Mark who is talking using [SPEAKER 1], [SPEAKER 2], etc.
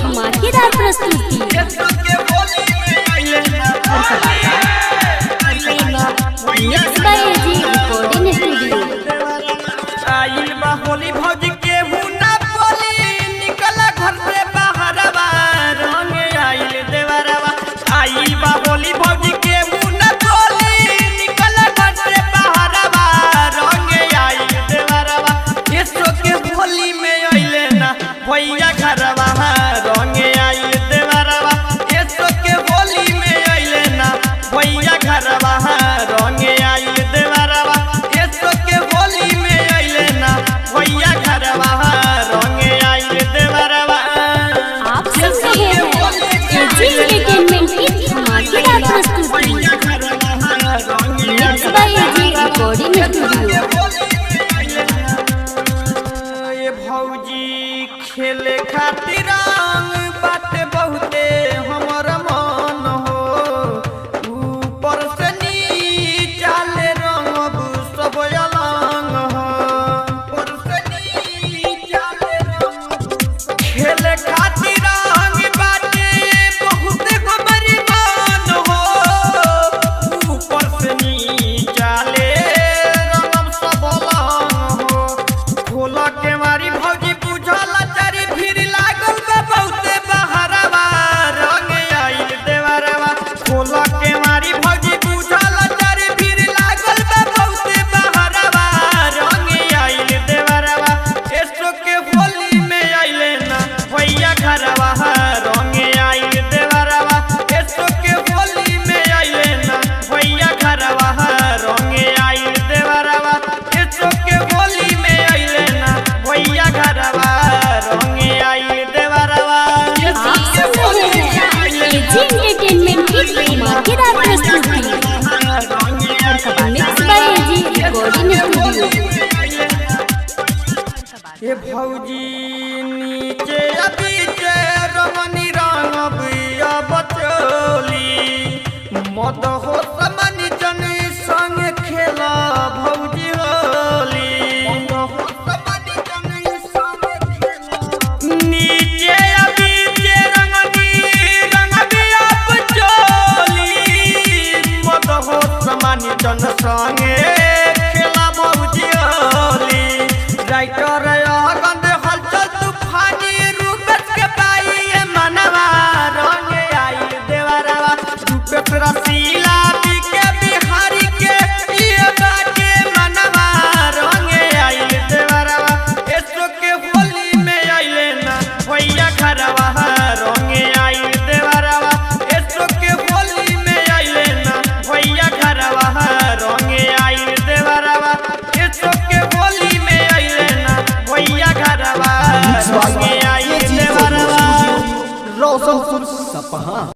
[SPEAKER 1] धमाकेदार प्रस्तुति।
[SPEAKER 2] होली भौज के हुना बोली निकला घर से बाहरवा रंग आइल देवरवा। आइल बा होली भौज के हुना बोली निकला घर से बाहरवा रंग आइल देवरवा। इसो के होली में आइले ना भैया घरवा रंग आइल देवरवा। इसो के होली में आइले ना भैया घरवा रंग आइल देवरवा। इसो के होली में आइले ना भैया घरवा रंग आइल देवरवा।
[SPEAKER 1] आप सुन रहे हैं एजी एंटरटेनमेंट की धमाकेदार प्रस्तुति। Mix by AG recording studio.
[SPEAKER 2] ये भौजी खेले खातिर रंग बाटे बहुते हमर मन हो। ऊपर से नीचा ले रंग सब अलग हो। ऊपर से नीचा ले रंग खेले खातिर रंग बाटे बहुते हमर मन हो। ऊपर से नीचा ले रंग सब अलग हो। खोला के मारी भौजी बुझल चारी भीड़ लागल बा बहुते बहरवा रंग आइल देवरवा। खोला के मारी भौजी बुझल चारी भीड़ लागल बा बहुते बहरवा रंग आइल देवरवा। एसो के होली में आइले ना भैया घरवा रंग आइल देवरवा। एसो के होली में आइले ना भैया घरवा रंग आइल देवरवा। एसो के होली में आइले ना भैया घरवा रंग आइल देवरवा।
[SPEAKER 1] आप सुन रहे हैं एजी एंटरटेनमेंट की धमाकेदार प्रस्तुति। Mix by AG recording studio.
[SPEAKER 2] ये भौजी नीचे बीचे रमनी रंग बिया बचोली। मद हो समन जन संग खेला भौजी होली। मद हो समन जन संग खेला नीचे बीचे रंगनी रंग बिया बचोली। मद हो समन जन संग खेला भौजी होली। राइटर गंद हलचल तूफानी रूपेश के पाई मनवा रंग आइल देवरवा। रूपेश रसीला के बिहारी के ये बाटे मनवा रंग आइल देवरवा। एसो के होली में आइले ना भैया घरवा रंग आइल देवरवा। एसो के होली में आइले ना भैया घरवा रंग आइल देवरवा। एसो के होली में आइले ना भैया घरवा रंग आइल देवरवा।
[SPEAKER 3] रोशनपुर सपहा।